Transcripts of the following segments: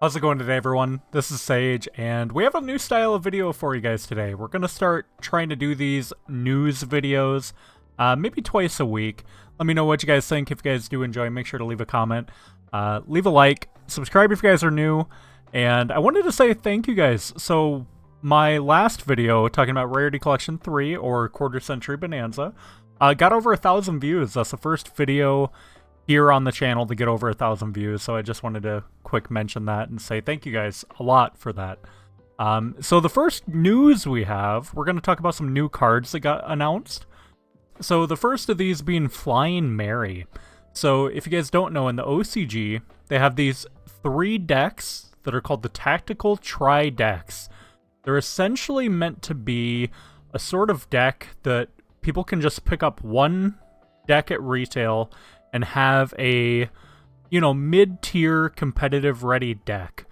How's it going today, everyone? This is Sage, and we have a new style of video for you guys today. We're going to start trying to do these news videos, maybe twice a week. Let me know what you guys think. If you guys do enjoy, make sure to leave a comment, leave a like, subscribe if you guys are new, and I wanted to say thank you guys. So, my last video, talking about Rarity Collection 3, or Quarter Century Bonanza, got over 1,000 views. That's the first video here on the channel to get over 1,000 views, so I just wanted to quick mention that and say thank you guys a lot for that. So the first news we have, we're going to talk about some new cards that got announced. So the first of these being Flying Mary. So if you guys don't know, in the OCG, they have these 3 decks that are called the Tactical Tri-Decks. They're essentially meant to be a sort of deck that people can just pick up one deck at retail and have a, mid-tier competitive ready deck.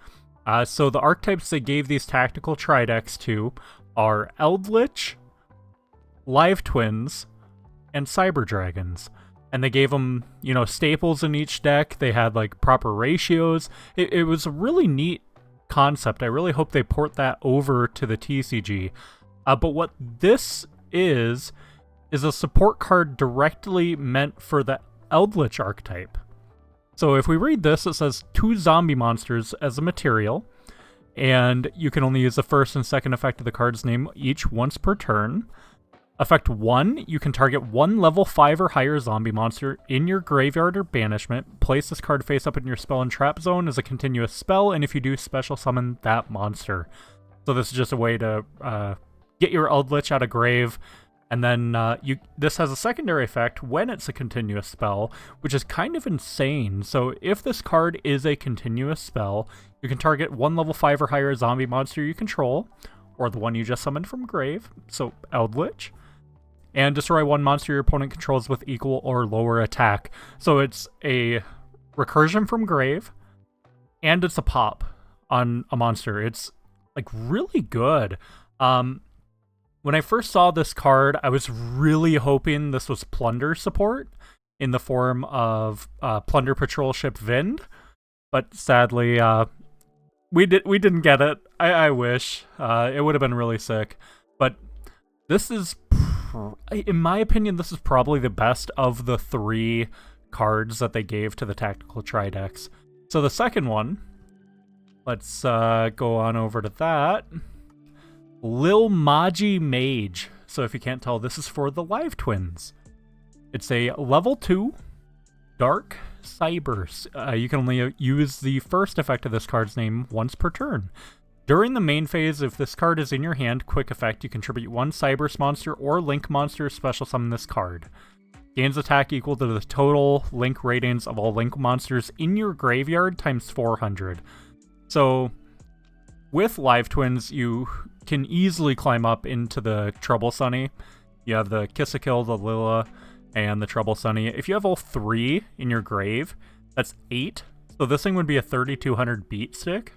So the archetypes they gave these tactical tri-decks to are Eldritch, Live Twins, and Cyber Dragons. And they gave them, staples in each deck. They had, proper ratios. It was a really neat concept. I really hope they port that over to the TCG. But what this is a support card directly meant for the Eldritch archetype. So if we read this, it says 2 zombie monsters as a material, and you can only use the first and second effect of the card's name each once per turn. Effect 1, you can target 1 level 5 or higher zombie monster in your graveyard or banishment. Place this card face up in your spell and trap zone as a continuous spell, and if you do, special summon that monster. So this is just a way to get your Eldritch out of grave. And then this has a secondary effect when it's a continuous spell, which is kind of insane. So if this card is a continuous spell, you can target 1 level 5 or higher zombie monster you control, or the one you just summoned from grave, so Eldritch, and destroy 1 monster your opponent controls with equal or lower attack. So it's a recursion from grave, and it's a pop on a monster. It's really good. When I first saw this card, I was really hoping this was Plunder support in the form of Plunder Patrol Ship Vind, but sadly, we didn't get it. I wish. It would have been really sick. But this is, in my opinion, this is probably the best of the 3 cards that they gave to the Tactical Tri-Decks. So the second one, let's go on over to that. Lil Maji Mage. So if you can't tell, this is for the Live Twins. It's a level 2 Dark Cyber. You can only use the first effect of this card's name once per turn. During the main phase, if this card is in your hand, quick effect, you contribute 1 Cybers monster or Link monster, special summon this card. Gains attack equal to the total Link ratings of all Link monsters in your graveyard times 400. So with Live Twins, you can easily climb up into the Trouble Sunny. You have the Kiss-a-Kill, the Lila, and the Trouble Sunny. If you have all 3 in your grave, that's 8. So this thing would be a 3,200 beat stick.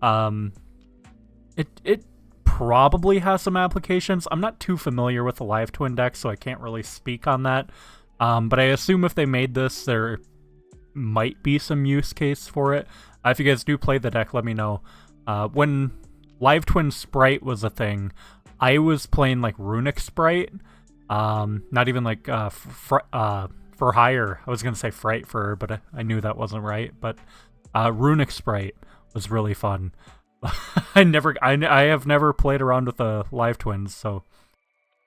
It probably has some applications. I'm not too familiar with the Live Twin deck, so I can't really speak on that. But I assume if they made this, there might be some use case for it. If you guys do play the deck, let me know. When Live Twin Sprite was a thing, I was playing Runic Sprite, not even for hire. I was gonna say Fright for, but I knew that wasn't right. But Runic Sprite was really fun. I have never played around with the Live Twins, so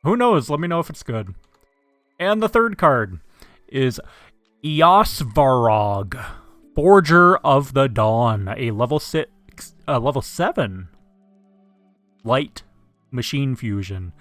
who knows? Let me know if it's good. And the third card is Eosvarog, Forger of the Dawn, a level 7 Light Machine Fusion.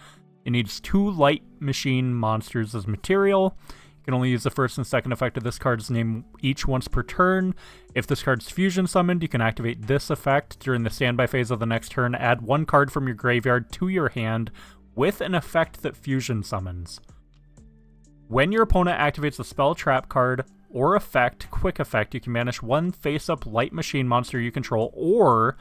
It needs 2 Light Machine monsters as material. You can only use the first and second effect of this card's name each once per turn. If this card's fusion summoned, you can activate this effect during the standby phase of the next turn. Add 1 card from your graveyard to your hand with an effect that fusion summons. When your opponent activates a spell, trap card, or effect, quick effect, you can banish 1 face-up Light Machine monster you control, or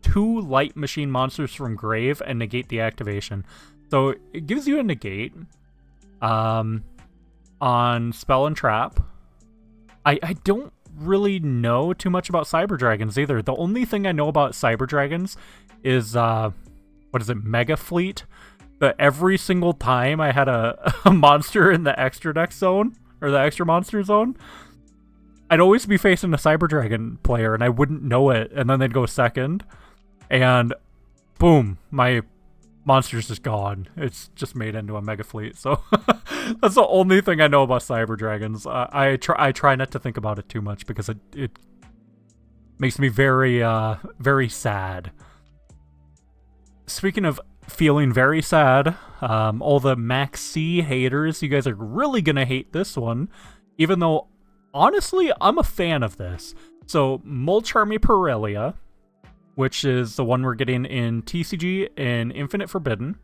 2 Light Machine monsters from grave and negate the activation. So it gives you a negate on spell and trap. I don't really know too much about Cyber Dragons either. The only thing I know about Cyber Dragons is, what is it, Mega Fleet? That every single time I had a monster in the extra deck zone, or the extra monster zone, I'd always be facing a Cyber Dragon player, and I wouldn't know it, and then they'd go second, and boom, my monster's just gone. It's just made into a Mega Fleet, so that's the only thing I know about Cyber Dragons. I try not to think about it too much, because it makes me very, very sad. Speaking of feeling very sad, all the Maxx haters, you guys are really gonna hate this one, even though, honestly, I'm a fan of this. So, Mulcharmy Purelia, which is the one we're getting in TCG and Infinite Forbidden,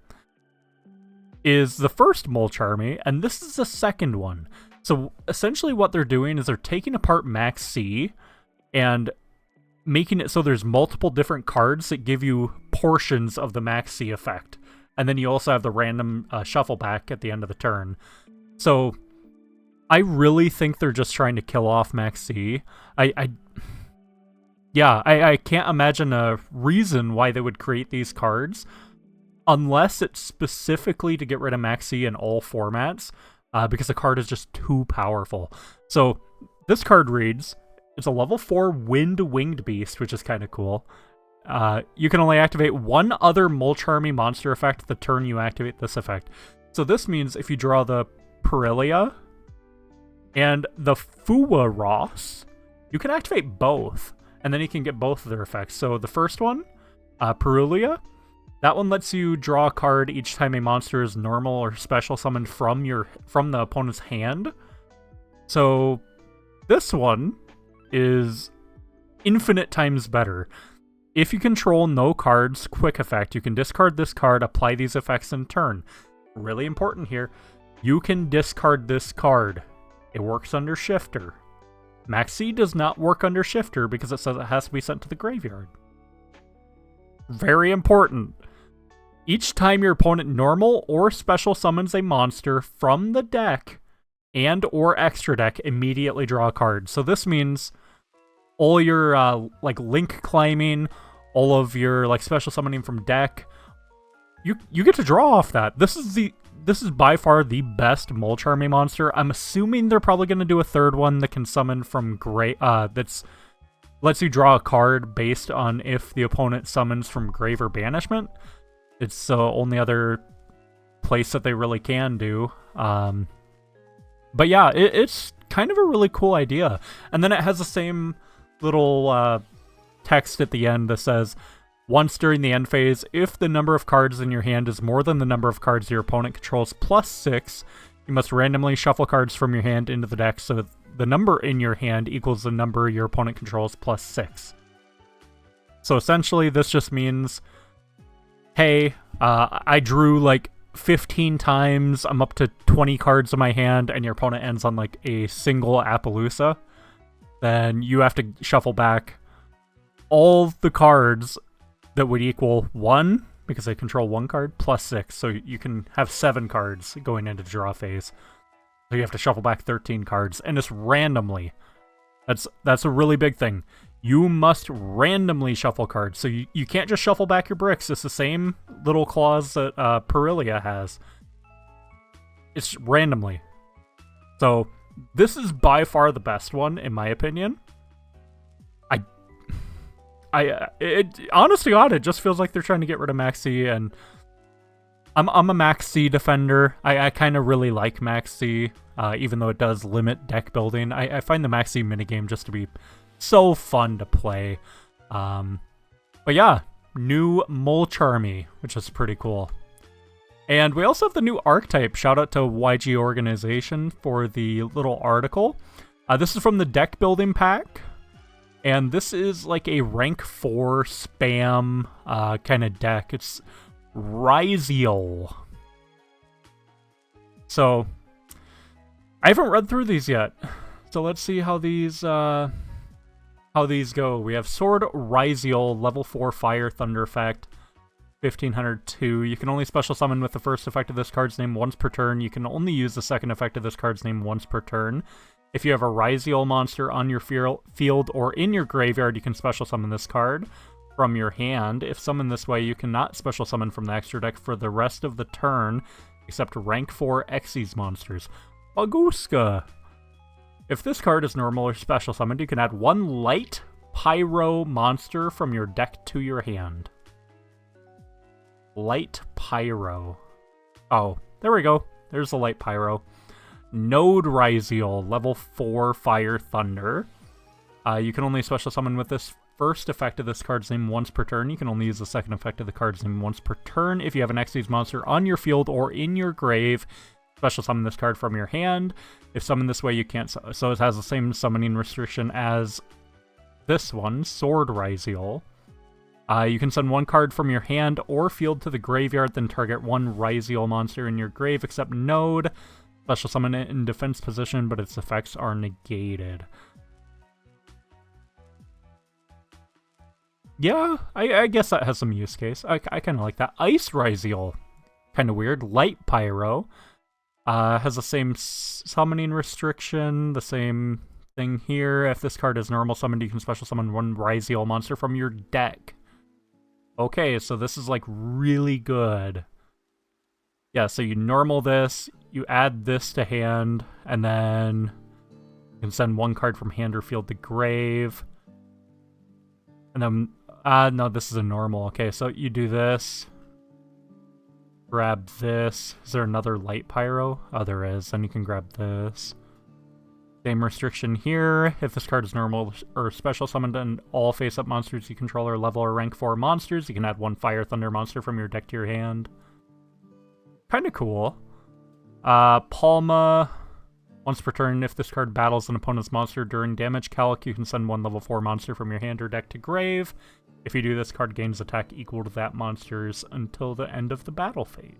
is the first Mulcharmy, and this is the second one. So, essentially what they're doing is they're taking apart Maxx and making it so there's multiple different cards that give you portions of the Maxx effect. And then you also have the random shuffle back at the end of the turn. So I really think they're just trying to kill off Maxx. I can't imagine a reason why they would create these cards unless it's specifically to get rid of Maxx in all formats, because the card is just too powerful. So this card reads, it's a level 4 Winged Beast, which is kind of cool. You can only activate one other Mulcharmy monster effect the turn you activate this effect. So this means if you draw the Purelia and the Fuwaross, you can activate both, and then you can get both of their effects. So the first one, Purelia, that one lets you draw a card each time a monster is normal or special summoned from the opponent's hand. So this one is infinite times better. If you control no cards, quick effect, you can discard this card, apply these effects in turn. Really important here, you can discard this card. It works under Shifter. Maxx does not work under Shifter because it says it has to be sent to the graveyard. Very important. Each time your opponent normal or special summons a monster from the deck and or extra deck, immediately draw a card. So this means all your like link climbing, all of your like special summoning from deck, you get to draw off that. This is by far the best Mulcharmy monster. I'm assuming they're probably going to do a third one that can summon from grave, that's lets you draw a card based on if the opponent summons from grave or banishment. It's the only other place that they really can do. But yeah, it's kind of a really cool idea. And then it has the same little text at the end that says, once during the end phase, if the number of cards in your hand is more than the number of cards your opponent controls plus 6, you must randomly shuffle cards from your hand into the deck so the number in your hand equals the number your opponent controls plus 6. So essentially, this just means, hey, I drew like 15 times, I'm up to 20 cards in my hand, and your opponent ends on like a single Appaloosa, then you have to shuffle back all the cards that would equal 1, because they control 1 card, plus 6. So you can have 7 cards going into the draw phase. So you have to shuffle back 13 cards, and it's randomly. That's a really big thing. You must randomly shuffle cards. So you can't just shuffle back your bricks. It's the same little clause that Purelia has. It's randomly. So this is by far the best one, in my opinion. Honest to God, it just feels like they're trying to get rid of Maxx, and I'm a Maxx defender. I kind of really like Maxx, even though it does limit deck building. I find the Maxx minigame just to be so fun to play. But yeah, new Mulcharmy, which is pretty cool. And we also have the new Archtype. Shout out to YG Organization for the little article. This is from the deck building pack. And this is like a rank 4 spam kind of deck. It's Raizeol. So, I haven't read through these yet. So let's see how these go. We have Sword Raizeol, level 4 Fire Thunder effect, 1502. You can only special summon with the first effect of this card's name once per turn. You can only use the second effect of this card's name once per turn. If you have a Raizeol monster on your field or in your graveyard, you can special summon this card from your hand. If summoned this way, you cannot special summon from the extra deck for the rest of the turn, except rank 4 Xyz monsters. Baguska! If this card is normal or special summoned, you can add 1 light Pyro monster from your deck to your hand. Light Pyro. Oh, there we go. There's the Light Pyro. Node Raizeol, level 4 Fire Thunder. You can only special summon with this first effect of this card's name once per turn. You can only use the second effect of the card's name once per turn. If you have an Xyz monster on your field or in your grave, special summon this card from your hand. If summoned this way, you can't. So it has the same summoning restriction as this one, Sword Raizeol. You can send 1 card from your hand or field to the graveyard, then target 1 Raizeol monster in your grave, except Node. Special summon it in defense position, but its effects are negated. Yeah, I guess that has some use case. I kind of like that. Ice Raizeol. Kind of weird. Light Pyro. Has the same summoning restriction, the same thing here. If this card is normal summoned, you can special summon 1 Raizeol monster from your deck. Okay, so this is like really good. Yeah, so you normal this, you add this to hand, and then you can send 1 card from hand or field to grave. And then, no, this is a normal. Okay, so you do this. Grab this. Is there another Light Pyro? Oh, there is. Then you can grab this. Same restriction here. If this card is normal or special summoned and all face-up monsters you control are level or rank 4 monsters, you can add 1 Fire Thunder monster from your deck to your hand. Kind of cool. Palma. Once per turn, if this card battles an opponent's monster during damage calc, you can send 1 level 4 monster from your hand or deck to grave. If you do, this card gains attack equal to that monster's until the end of the battle phase.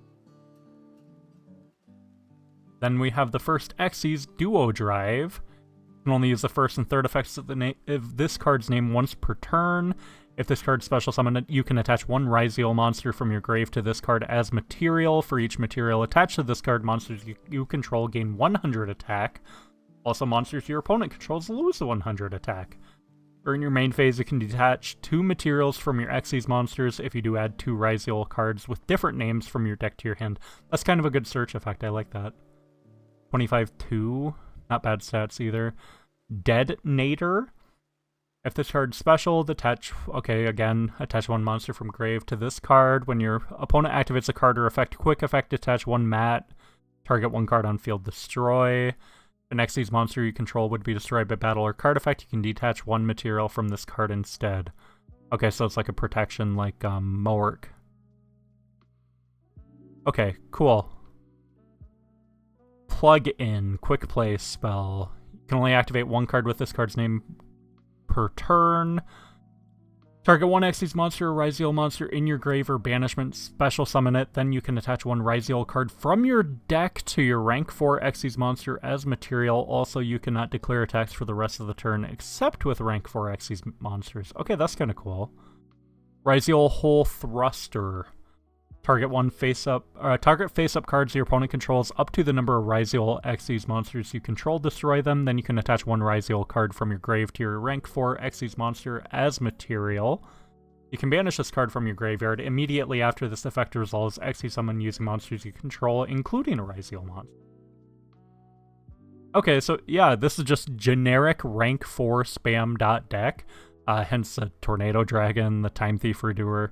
Then we have the first Xyz, Duo Drive. You can only use the first and third effects of this card's name once per turn. If this card special summoned, you can attach 1 Raizeol monster from your grave to this card as material. For each material attached to this card, monsters you control gain 100 attack. Also, monsters your opponent controls lose 100 attack. During your main phase, you can detach 2 materials from your Xyz monsters. If you do, add 2 Raizeol cards with different names from your deck to your hand. That's kind of a good search effect. I like that. 25-2. Not bad stats either. Detonator. If this card's special, attach 1 monster from grave to this card. When your opponent activates a card or effect, quick effect, attach 1 mat. Target 1 card on field, destroy. The next Xyz monster you control would be destroyed by battle or card effect. You can detach 1 material from this card instead. Okay, so it's like a protection like Moark. Okay, cool. Plug in, quick play spell. You can only activate 1 card with this card's name per turn. Target 1 Xyz monster or Raizeol monster in your grave or banishment, special summon it, then you can attach 1 Raizeol card from your deck to your rank 4 Xyz monster as material. Also, you cannot declare attacks for the rest of the turn except with rank 4 Xyz monsters. Okay, that's kind of cool. Raizeol Hole Thruster. Target face-up cards your opponent controls up to the number of Raizeol Xyz monsters you control, destroy them, then you can attach 1 Raizeol card from your grave to your rank 4 Xyz monster as material. You can banish this card from your graveyard. Immediately after this effect resolves, Xyz summon using monsters you control, including a Raizeol monster. Okay, so yeah, this is just generic rank 4 spam deck, hence the Tornado Dragon, the Time Thief Redoer.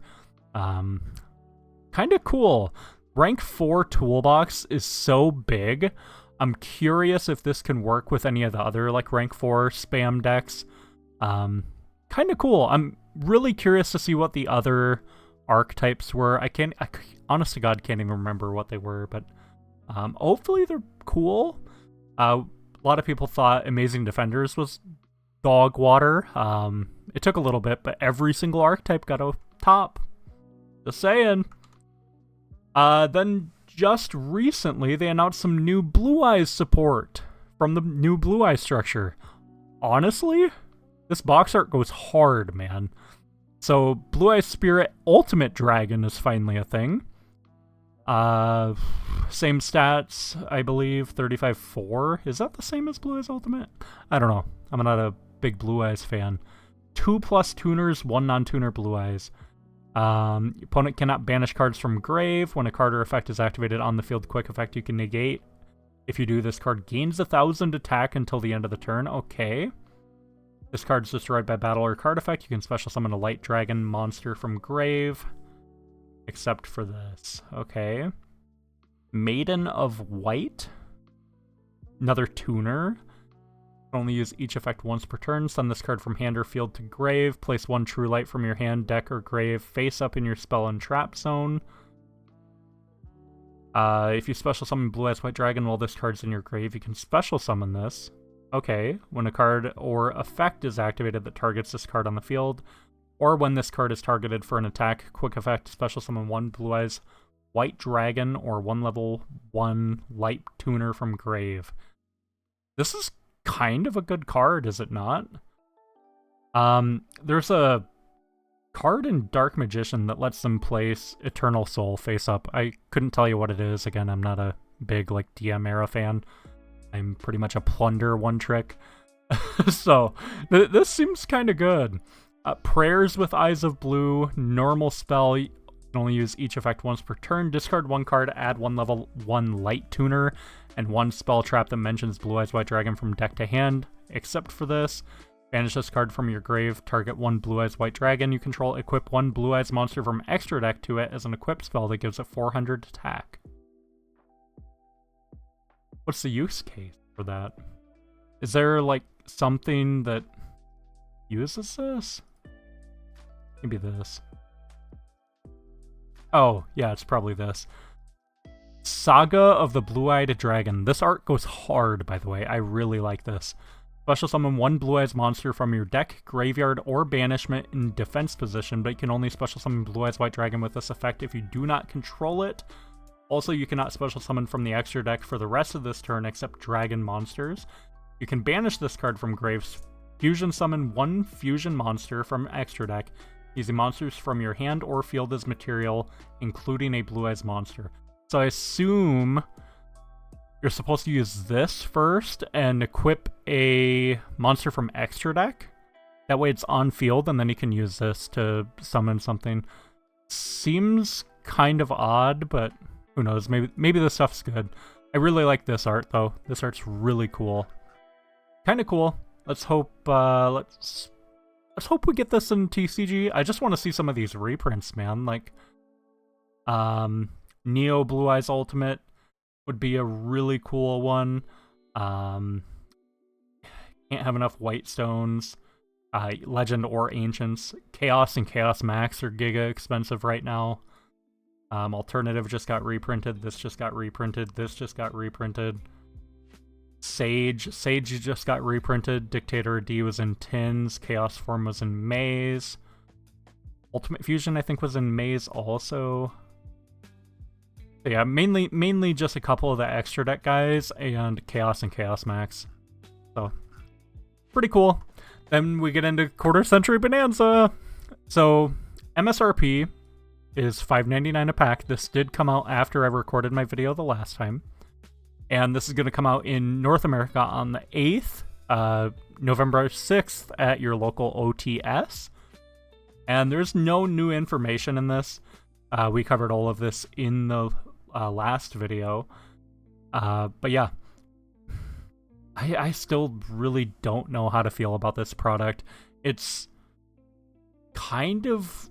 Kind of cool. Rank 4 toolbox is so big. I'm curious if this can work with any of the other like rank 4 spam decks. Kind of cool. I'm really curious to see what the other archetypes were. I honest to God can't even remember what they were, but hopefully they're cool. A lot of people thought Amazing Defenders was dog water. It took a little bit, but every single archetype got a top. Just saying. Then just recently, they announced some new Blue Eyes support from the new Blue Eyes structure. Honestly, this box art goes hard, man. So, Blue Eyes Spirit Ultimate Dragon is finally a thing. Same stats, I believe, 35-4. Is that the same as Blue Eyes Ultimate? I don't know. I'm not a big Blue Eyes fan. 2+ tuners, 1 non-tuner Blue Eyes. Opponent cannot banish cards from grave. When a card or effect is activated on the field, quick effect you can negate. If you do, this card gains 1,000 attack until the end of the turn. Okay. This card's destroyed by battle or card effect. You can special summon a light dragon monster from grave. Except for this. Okay. Maiden of White. Another tuner. Only use each effect once per turn. Send this card from hand or field to grave. Place 1 true light from your hand, deck, or grave face up in your spell and trap zone. If you special summon Blue Eyes White Dragon while this card's in your grave, you can special summon this. Okay. When a card or effect is activated that targets this card on the field, or when this card is targeted for an attack, quick effect, special summon 1 Blue Eyes White Dragon or 1 level 1 light tuner from grave. This is kind of a good card, is it not? There's a card in Dark Magician that lets them place Eternal Soul face up. I couldn't tell you what it is. Again, I'm not a big like DM era fan. I'm pretty much a plunder one trick. So this seems kind of good. Prayers with Eyes of Blue, normal spell. You can only use each effect once per turn. Discard 1 card, add 1 level 1 light tuner, and 1 spell trap that mentions Blue Eyes White Dragon from deck to hand. Except for this, banish this card from your grave, target 1 Blue Eyes White Dragon you control, equip 1 Blue Eyes monster from extra deck to it as an equip spell that gives it 400 attack. What's the use case for that? Is there, like, something that uses this? Maybe this. Oh, yeah, it's probably this. Saga of the Blue-Eyed Dragon. This art goes hard, by the way. I really like this. Special summon 1 Blue Eyes monster from your deck, graveyard, or banishment in defense position, but you can only special summon Blue Eyes White Dragon with this effect if you do not control it. Also, you cannot special summon from the extra deck for the rest of this turn except dragon monsters. You can banish this card from graves. Fusion summon 1 fusion monster from extra deck, using monsters from your hand or field as material, including a Blue Eyes monster. So I assume you're supposed to use this first and equip a monster from extra deck. That way it's on field, and then you can use this to summon something. Seems kind of odd, but who knows? Maybe this stuff's good. I really like this art, though. This art's really cool. Kind of cool. Let's hope let's hope we get this in TCG. I just want to see some of these reprints, man. Like, Neo Blue Eyes Ultimate would be a really cool one. Can't have enough white stones. Legend or Ancients. Chaos and Chaos Maxx are giga expensive right now. Alternative just got reprinted. This just got reprinted. This just got reprinted. Sage just got reprinted. Dictator D was in tins. Chaos Form was in Maze. Ultimate Fusion, I think, was in Maze also. So yeah, mainly just a couple of the extra deck guys and Chaos and Chaos Maxx. So, pretty cool. Then we get into Quarter Century Bonanza. So, MSRP is $5.99 a pack. This did come out after I recorded my video the last time. And this is going to come out in North America on the 8th, November 6th at your local OTS. And there's no new information in this. We covered all of this in the last video. But yeah, I still really don't know how to feel about this product. It's kind of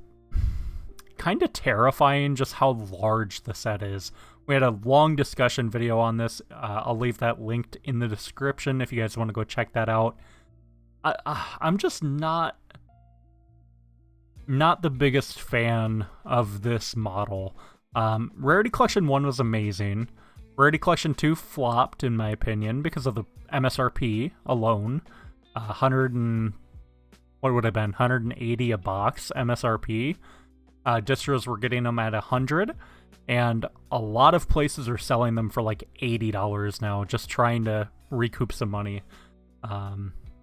terrifying just how large the set is. We had a long discussion video on this. I'll leave that linked in the description if you guys want to go check that out. I'm just not the biggest fan of this model. Rarity Collection 1 was amazing. Rarity Collection 2 flopped, in my opinion, because of the MSRP alone. What would have been? 180 a box MSRP. Distros were getting them at 100, and a lot of places are selling them for like $80 now, just trying to recoup some money.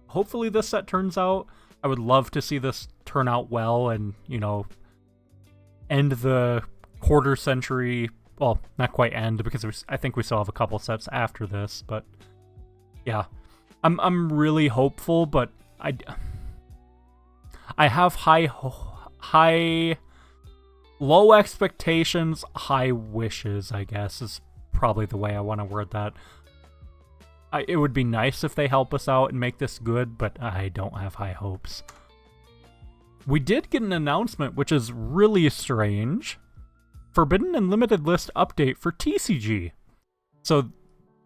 Hopefully this set turns out. I would love to see this turn out well and, you know, end the quarter century well, not quite end, because I think we still have a couple sets after this, but yeah. I'm really hopeful, but I have low expectations, high wishes, I guess, is probably the way I want to word that. It would be nice if they help us out and make this good, but I don't have high hopes. We did get an announcement, which is really strange. Forbidden and Limited List update for TCG. So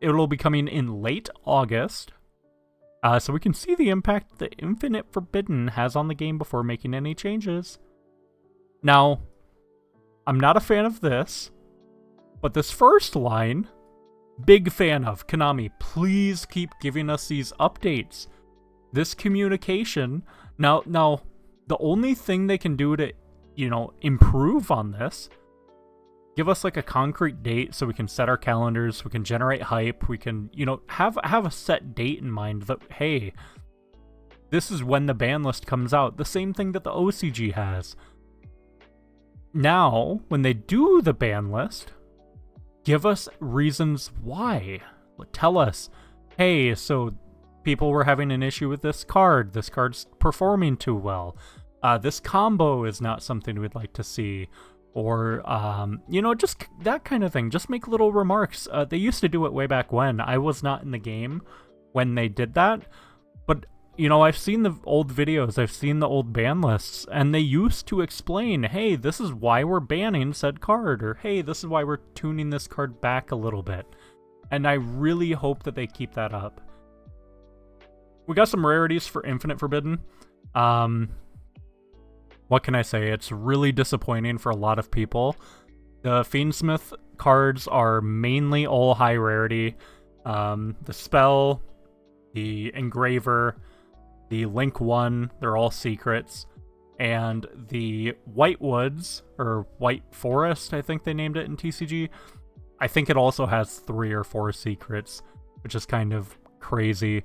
it'll be coming in late August. So we can see the impact that Infinite Forbidden has on the game before making any changes. Now, I'm not a fan of this, but this first line, big fan of. Konami, please keep giving us these updates. This communication. Now, the only thing they can do to, improve on this, give us like a concrete date so we can set our calendars, we can generate hype, we can, have a set date in mind that, hey, this is when the ban list comes out. The same thing that the OCG has. Now, when they do the ban list, give us reasons why. Tell us, hey, so people were having an issue with this card. This card's performing too well. This combo is not something we'd like to see. Or, just that kind of thing. Just make little remarks. They used to do it way back when. I was not in the game when they did that. But, I've seen the old videos. I've seen the old ban lists. And they used to explain, hey, this is why we're banning said card. Or, hey, this is why we're tuning this card back a little bit. And I really hope that they keep that up. We got some rarities for Infinite Forbidden. What can I say? It's really disappointing for a lot of people. The Fiendsmith cards are mainly all high rarity. The Spell, the Engraver, the Link 1, they're all secrets. And the Whitewoods, or White Forest, I think they named it in TCG. I think it also has 3 or 4 secrets, which is kind of crazy.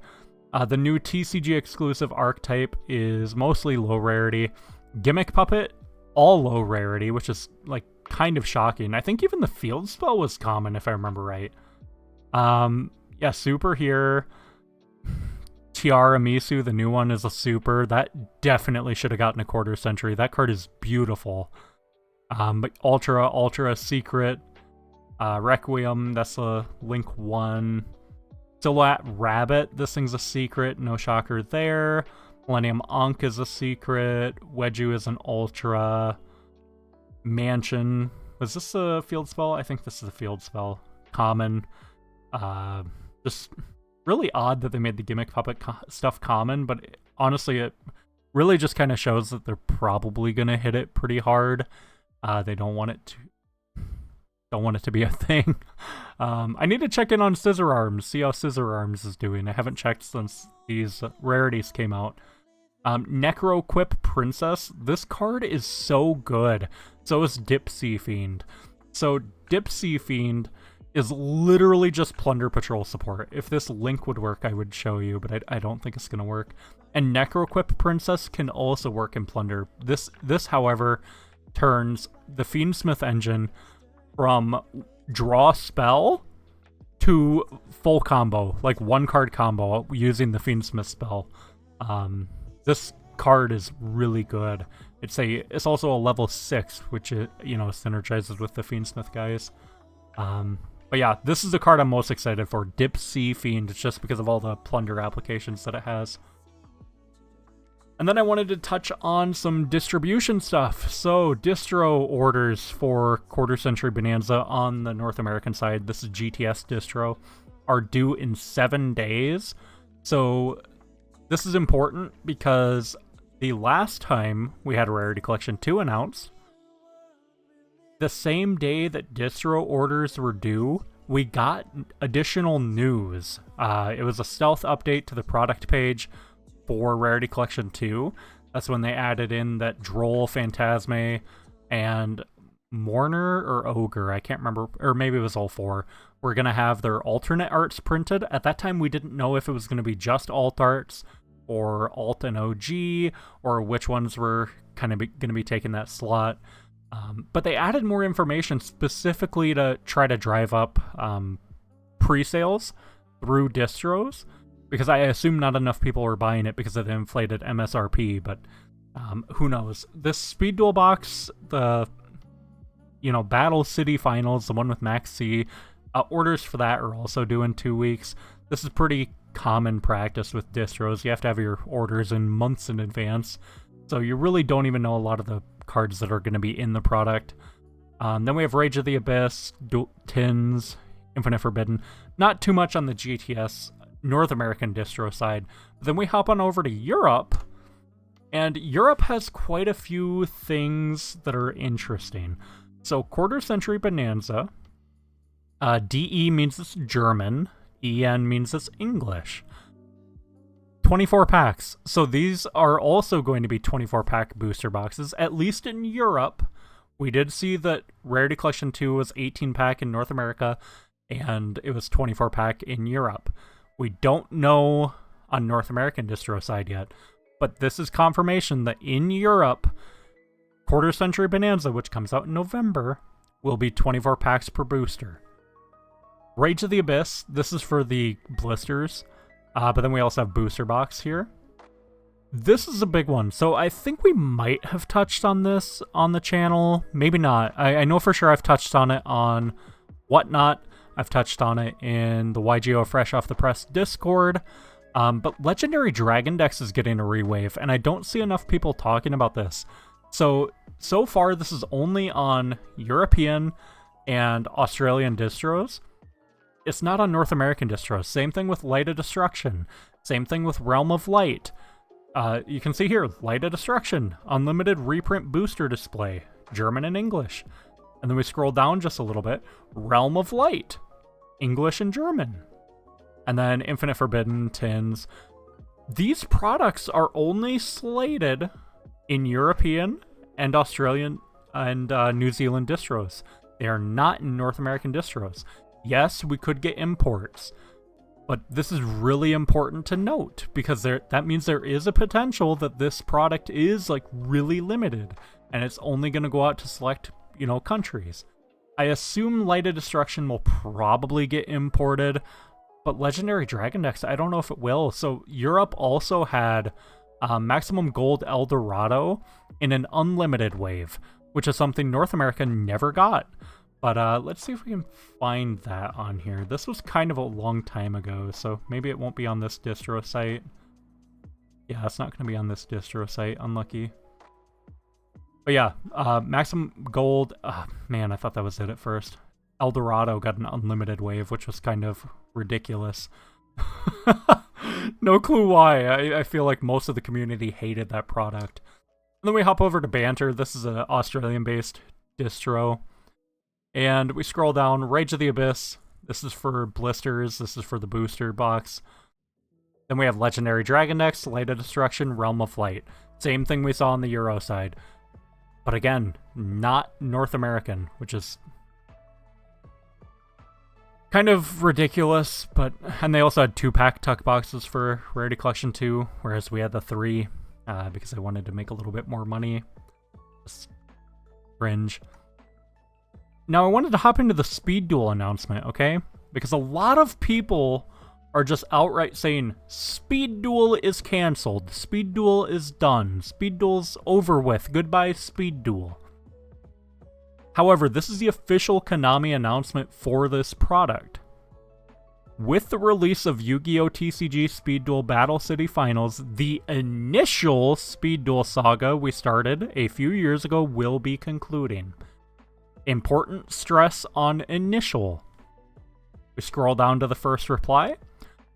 The new TCG exclusive Archtype is mostly low rarity. Gimmick Puppet, all low rarity, which is, kind of shocking. I think even the Field Spell was common, if I remember right. Yeah, Super here. Tiara Misu, the new one, is a Super. That definitely should have gotten a quarter century. That card is beautiful. But Ultra Secret. Requiem, that's a Link 1. Silhouette Rabbit, this thing's a secret. No shocker there. Millennium Ankh is a secret. Wedju is an Ultra. Mansion. Was this a field spell? I think this is a field spell. Common. Just really odd that they made the Gimmick Puppet stuff common, but honestly, it really just kind of shows that they're probably going to hit it pretty hard. They don't want it to be a thing. I need to check in on Scissor Arms, see how Scissor Arms is doing. I haven't checked since these rarities came out. Necroquip Princess. This card is so good. So is Dipsy Fiend. So Dipsy Fiend is literally just Plunder Patrol support. If this link would work, I would show you, but I don't think it's going to work. And Necroquip Princess can also work in Plunder. This, however, turns the Fiendsmith engine from draw spell to full combo, like one card combo using the Fiendsmith spell. This card is really good. It's also a level 6, which synergizes with the Fiendsmith guys. But yeah, this is the card I'm most excited for, Dipsy Fiend, just because of all the plunder applications that it has. And then I wanted to touch on some distribution stuff. So, distro orders for Quarter Century Bonanza on the North American side, this is GTS distro, are due in 7 days. So, this is important because the last time we had a Rarity Collection 2 announced, the same day that distro orders were due, we got additional news. It was a stealth update to the product page for Rarity Collection 2. That's when they added in that Droll, Phantasme, and Mourner or Ogre, I can't remember, or maybe it was all 4. We're going to have their alternate arts printed. At that time, we didn't know if it was going to be just alt arts, or alt and OG, or which ones were kind of going to be taking that slot. But they added more information specifically to try to drive up pre-sales through distros, because I assume not enough people are buying it because of the inflated MSRP, but who knows. This Speed Duel box, the Battle City Finals, the one with Maxx, orders for that are also due in 2 weeks. This is pretty common practice with distros. You have to have your orders in months in advance, so you really don't even know a lot of the cards that are going to be in the product. Then we have Rage of the Abyss, Tins, Infinite Forbidden. Not too much on the GTS North American distro side. But then we hop on over to Europe, and Europe has quite a few things that are interesting. So Quarter Century Bonanza, DE means it's German, EN means it's English. 24 packs. So these are also going to be 24-pack booster boxes, at least in Europe. We did see that Rarity Collection 2 was 18-pack in North America, and it was 24-pack in Europe. We don't know on North American distro side yet, but this is confirmation that in Europe, Quarter Century Bonanza, which comes out in November, will be 24 packs per booster. Rage of the Abyss, this is for the blisters, but then we also have booster box here. This is a big one, so I think we might have touched on this on the channel, maybe not. I know for sure I've touched on it on Whatnot, I've touched on it in the YGO Fresh Off the Press Discord, but Legendary Dragon Dex is getting a rewave, and I don't see enough people talking about this. So far this is only on European and Australian distros. It's not on North American distros. Same thing with Light of Destruction. Same thing with Realm of Light. You can see here, Light of Destruction, unlimited reprint booster display, German and English. And then we scroll down just a little bit, Realm of Light, English and German. And then Infinite Forbidden, Tins. These products are only slated in European and Australian and New Zealand distros. They are not in North American distros. Yes, we could get imports, but this is really important to note because that means there is a potential that this product is like really limited and it's only going to go out to select, countries. I assume Light of Destruction will probably get imported, but Legendary Dragon Dex, I don't know if it will. So Europe also had Maximum Gold Eldorado in an unlimited wave, which is something North America never got. But let's see if we can find that on here. This was kind of a long time ago, so maybe it won't be on this distro site. Yeah, it's not going to be on this distro site. Unlucky. But yeah, Maximum Gold. Man, I thought that was it at first. Eldorado got an unlimited wave, which was kind of ridiculous. No clue why. I feel like most of the community hated that product. And then we hop over to Banter. This is an Australian-based distro. And we scroll down, Rage of the Abyss. This is for blisters. This is for the booster box. Then we have Legendary Dragon Dex, Light of Destruction, Realm of Light. Same thing we saw on the Euro side. But again, not North American, which is kind of ridiculous. And they also had 2-pack tuck boxes for Rarity Collection 2, whereas we had the 3 because I wanted to make a little bit more money. Just cringe. Now, I wanted to hop into the Speed Duel announcement, okay? Because a lot of people are just outright saying, Speed Duel is canceled. Speed Duel is done. Speed Duel's over with. Goodbye, Speed Duel. However, this is the official Konami announcement for this product. With the release of Yu-Gi-Oh! TCG Speed Duel Battle City Finals, the initial Speed Duel saga we started a few years ago will be concluding. Important stress on initial. We scroll down to the first reply.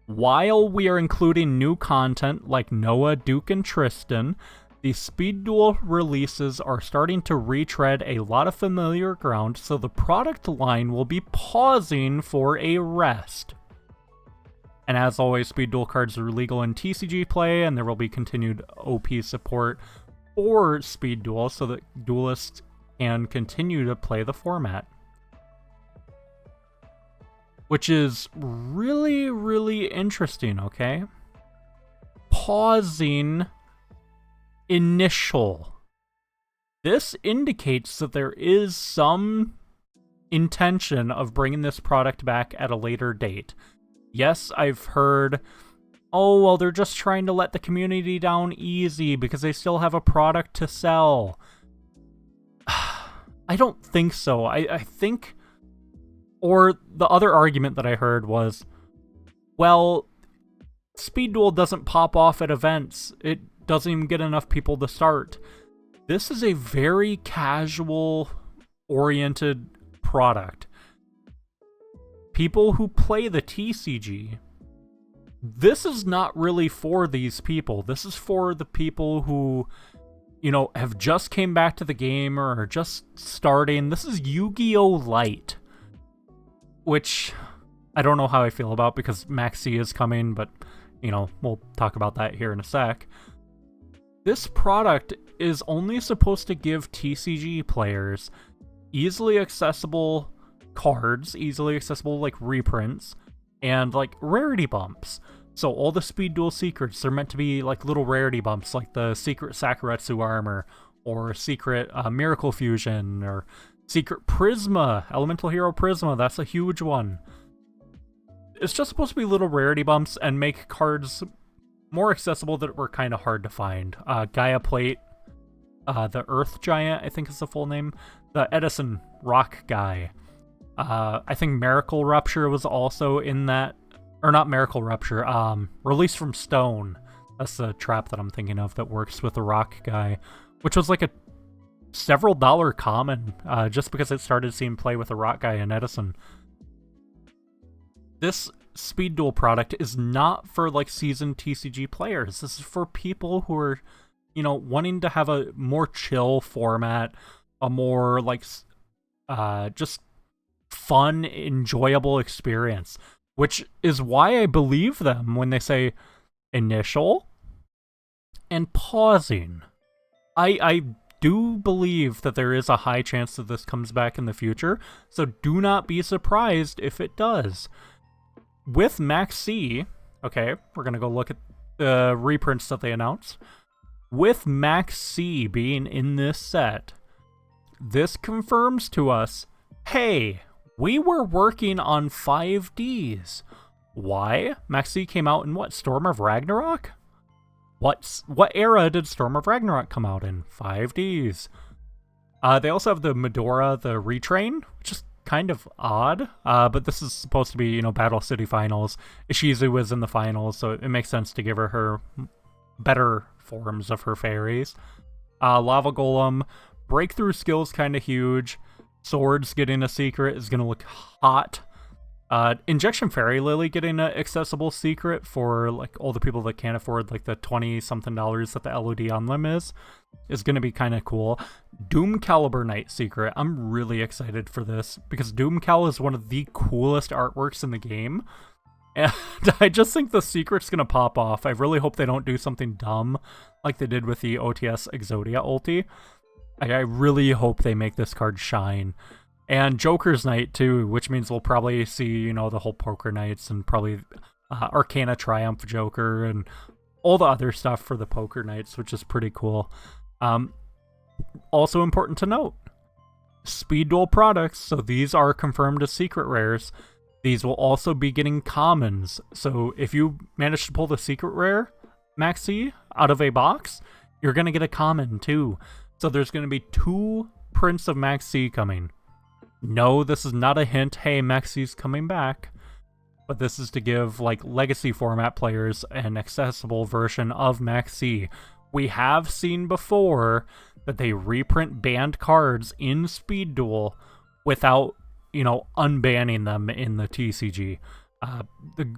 While we are including new content like Noah, Duke, and Tristan, the Speed Duel releases are starting to retread a lot of familiar ground, so the product line will be pausing for a rest. And as always, Speed Duel cards are legal in TCG play, and there will be continued OP support for Speed Duel so that duelists can continue to play the format. Which is really, really interesting, okay? Pausing initial. This indicates that there is some intention of bringing this product back at a later date. Yes, I've heard, oh, well, they're just trying to let the community down easy because they still have a product to sell. I don't think so. I think, or the other argument that I heard was, well, Speed Duel doesn't pop off at events. It doesn't even get enough people to start. This is a very casual-oriented product. People who play the TCG, this is not really for these people. This is for the people who, you know, have just came back to the game or are just starting. This is Yu-Gi-Oh! Light, which I don't know how I feel about because Maxx is coming, but, you know, we'll talk about that here in a sec. This product is only supposed to give TCG players easily accessible cards, easily accessible, like, reprints, and, like, rarity bumps. So all the Speed Duel secrets, they're meant to be, like, little rarity bumps, like the secret Sakuretsu armor, or secret Miracle Fusion, or secret Prisma, Elemental Hero Prisma, that's a huge one. It's just supposed to be little rarity bumps and make cards more accessible that were kind of hard to find. Gaia Plate, the Earth Giant, I think is the full name, the Edison Rock guy. I think Miracle Rupture was also in that, or not Miracle Rupture, Release from Stone. That's the trap that I'm thinking of that works with the Rock guy, which was like a several dollar common, just because it started seeing play with the Rock guy and Edison. This Speed Duel product is not for, like, seasoned TCG players. This is for people who are, you know, wanting to have a more chill format, a more, like, just fun, enjoyable experience, which is why I believe them when they say initial and pausing. I do believe that there is a high chance that this comes back in the future, so do not be surprised if it does. With Maxx, okay, we're going to go look at the reprints that they announced. With Maxx being in this set, this confirms to us, hey, we were working on 5Ds. Why? Maxx came out in what? Storm of Ragnarok? What era did Storm of Ragnarok come out in? 5Ds. They also have the Medora, the Retrain, which is kind of odd, but this is supposed to be, you know, Battle City Finals. Ishizu was in the finals, so it makes sense to give her better forms of her fairies. Lava Golem, breakthrough skills kind of huge. Swords getting a secret is going to look hot. Injection Fairy Lily getting an accessible secret for, like, all the people that can't afford, like, the $20-something that the LOD on them is going to be kind of cool. Doom Caliber Knight secret. I'm really excited for this because Doom Cal is one of the coolest artworks in the game. And I just think the secret's going to pop off. I really hope they don't do something dumb like they did with the OTS Exodia ulti. I really hope they make this card shine. And Joker's Knight, too, which means we'll probably see, you know, the whole Poker Knights and probably Arcana Triumph Joker and all the other stuff for the Poker Knights, which is pretty cool. Also important to note, Speed Duel products, so these are confirmed as secret rares. These will also be getting commons. So if you manage to pull the secret rare Maxx out of a box, you're going to get a common, too. So there's going to be 2 prints of Maxx coming. No, this is not a hint, hey, Maxx coming back. But this is to give, like, legacy format players an accessible version of Maxx. We have seen before that they reprint banned cards in Speed Duel without, you know, unbanning them in the TCG. The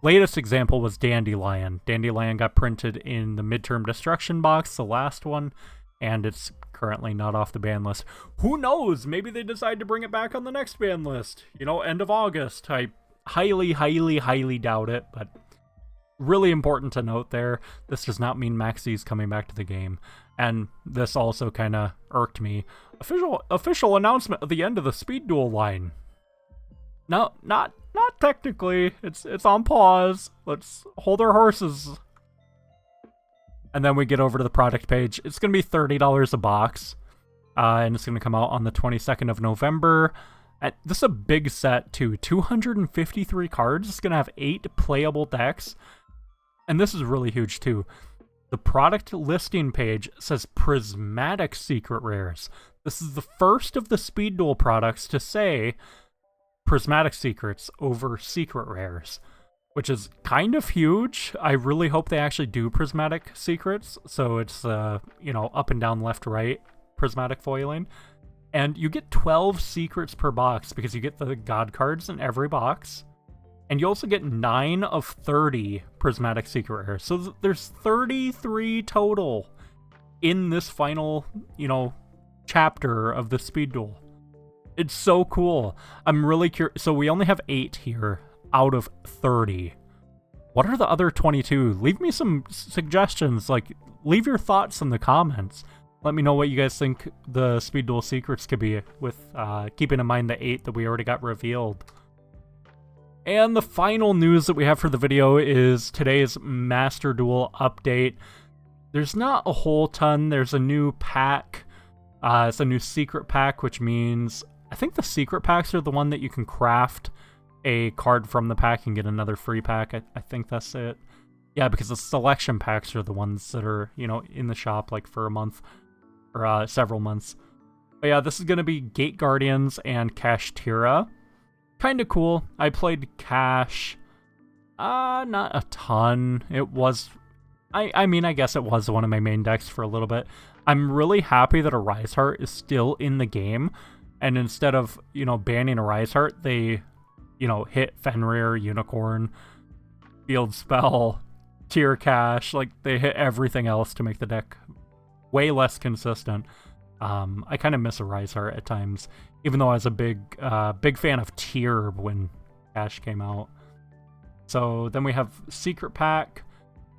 latest example was Dandelion. Dandelion got printed in the Midterm Destruction box, the last one, and it's currently not off the ban list. Who knows? Maybe they decide to bring it back on the next ban list. You know, end of August. I highly, highly, highly doubt it, but really important to note there. This does not mean Maxx is coming back to the game. And this also kind of irked me. Official announcement at the end of the Speed Duel line. No, not technically. It's on pause. Let's hold our horses. And then we get over to the product page. It's going to be $30 a box. and it's going to come out on the 22nd of November. This is a big set, too. 253 cards. It's going to have 8 playable decks. And this is really huge, too. The product listing page says Prismatic Secret Rares. This is the first of the Speed Duel products to say Prismatic Secrets over Secret Rares, which is kind of huge. I really hope they actually do Prismatic Secrets, so it's, you know, up and down, left, right, Prismatic foiling. And you get 12 secrets per box because you get the God cards in every box. And you also get 9 of 30 Prismatic Secret Rares. So there's 33 total in this final, you know, chapter of the Speed Duel. It's so cool. I'm really curious. So we only have 8 here out of 30. What are the other 22? Leave me some suggestions. Like, leave your thoughts in the comments. Let me know what you guys think the Speed Duel secrets could be, with keeping in mind the 8 that we already got revealed. And the final news that we have for the video is today's Master Duel update. There's not a whole ton. There's a new pack. It's a new secret pack, which means I think the secret packs are the one that you can craft a card from the pack and get another free pack. I think that's it. Yeah, because the selection packs are the ones that are, you know, in the shop like for a month or several months. But yeah, this is going to be Gate Guardians and Kashtira. Kind of cool. I played Cash. Not a ton. It was... I mean, I guess it was one of my main decks for a little bit. I'm really happy that a Rise Heart is still in the game. And instead of, you know, banning a Rise Heart, they, you know, hit Fenrir, Unicorn, Field Spell, Tier Cash. Like, they hit everything else to make the deck way less consistent. I kind of miss a Rise Heart at times, even though I was a big fan of Tier when Cash came out. So then we have Secret Pack.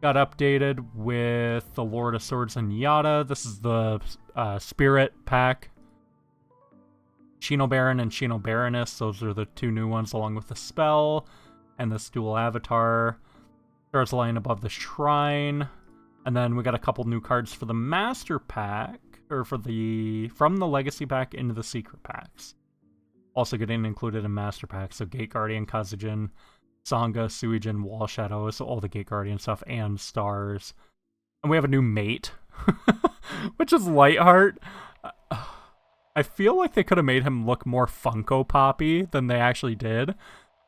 Got updated with the Lord of Swords and Yada. This is the Spirit Pack. Chino Baron and Chino Baroness. Those are the 2 new ones, along with the spell and this dual avatar. Stars lying above the shrine. And then we got a couple new cards for the Master Pack, or from the Legacy Pack into the Secret Packs. Also getting included in Master Pack. So Gate Guardian, Kazajin, Sangha, Suijin, Wall Shadows, all the Gate Guardian stuff, and Stars. And we have a new mate, which is Lightheart. I feel like they could have made him look more Funko Poppy than they actually did.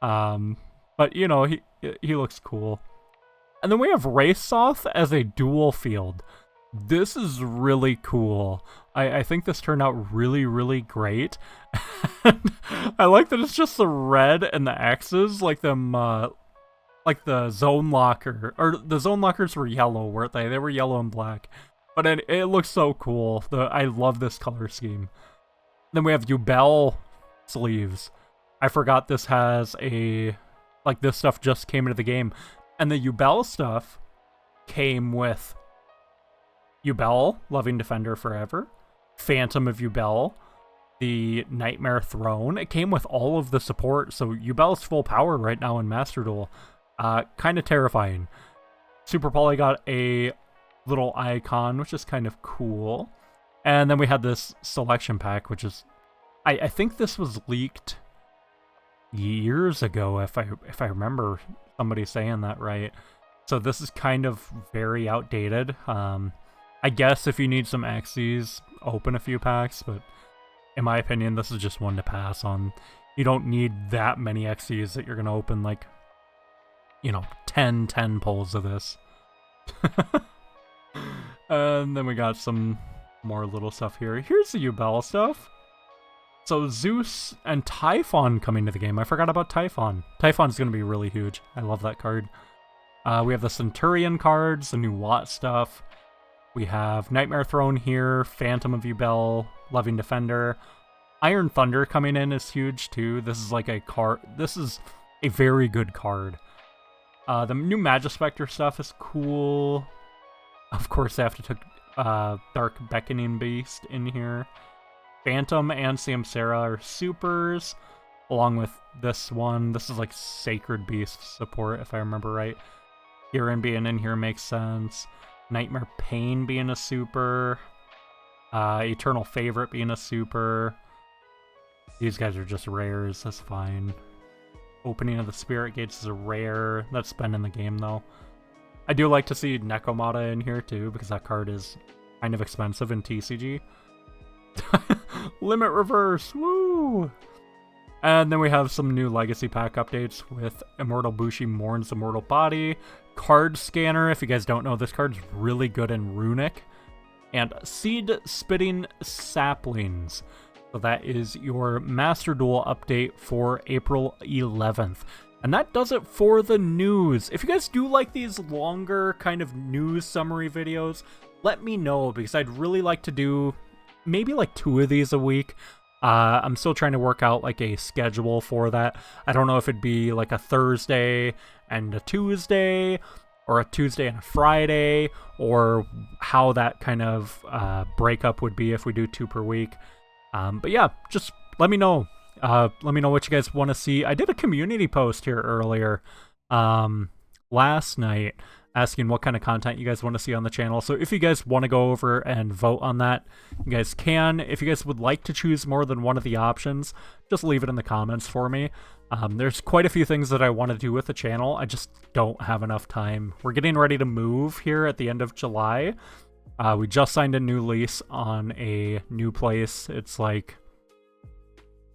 But, you know, he looks cool. And then we have Raizeol as a dual field. This is really cool. I think this turned out really, really great. I like that it's just the red and the X's, like them, like the Zone Locker. Or the Zone Lockers were yellow, weren't they? They were yellow and black. But it looks so cool. I love this color scheme. Then we have Yubel sleeves. I forgot this has a... Like, this stuff just came into the game. And the Yubel stuff came with Yubel, Loving Defender Forever, Phantom of Yubel, the Nightmare Throne. It came with all of the support, so Yubel's full power right now in Master Duel. Kind of terrifying. Super Poly got a little icon, which is kind of cool. And then we had this selection pack, which is... I think this was leaked years ago, if I remember somebody saying that right. So this is kind of very outdated. I guess if you need some Xyz, open a few packs, but in my opinion, this is just one to pass on. You don't need that many Xyz that you're going to open, like, you know, 10 pulls of this. And then we got some more little stuff here. Here's the Yubel stuff. So Zeus and Typhon coming to the game. I forgot about Typhon. Typhon's going to be really huge. I love that card. We have the Centurion cards, the new Watt stuff. We have Nightmare Throne here, Phantom of Yubel, Loving Defender. Iron Thunder coming in is huge too. This is like a card. This is a very good card. The new Magispector stuff is cool. Of course, they have to take Dark Beckoning Beast in here. Phantom and Samsara are supers, along with this one. This is like Sacred Beast support, if I remember right. Kirin being in here makes sense. Nightmare Pain being a super. Eternal Favorite being a super. These guys are just rares, that's fine. Opening of the Spirit Gates is a rare. That's been in the game, though. I do like to see Nekomata in here, too, because that card is kind of expensive in TCG. Limit Reverse, woo! And then we have some new Legacy Pack updates with Immortal Bushi Mourns Immortal Body, Card Scanner, if you guys don't know, this card's really good in Runic, and Seed Spitting Saplings. So that is your Master Duel update for April 11th. And that does it for the news. If you guys do like these longer kind of news summary videos, let me know, because I'd really like to do maybe like 2 of these a week. I'm still trying to work out like a schedule for that. I don't know if it'd be like a Thursday and a Tuesday, or a Tuesday and a Friday, or how that kind of breakup would be if we do 2 per week. But yeah, just let me know. Let me know what you guys want to see. I did a community post here earlier last night asking what kind of content you guys want to see on the channel. So if you guys want to go over and vote on that, you guys can. If you guys would like to choose more than one of the options, just leave it in the comments for me. There's quite a few things that I want to do with the channel. I just don't have enough time. We're getting ready to move here at the end of July. We just signed a new lease on a new place. It's like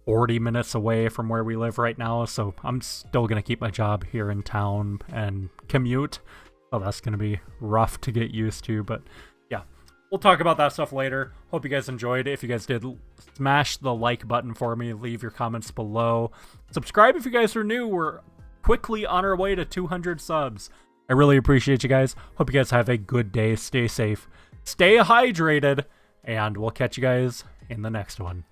40 minutes away from where we live right now, so I'm still going to keep my job here in town and commute. So that's going to be rough to get used to, but yeah, we'll talk about that stuff later. Hope you guys enjoyed. If you guys did, smash the like button for me. Leave your comments below. Subscribe if you guys are new. We're quickly on our way to 200 subs. I really appreciate you guys. Hope you guys have a good day. Stay safe. Stay hydrated. And we'll catch you guys in the next one.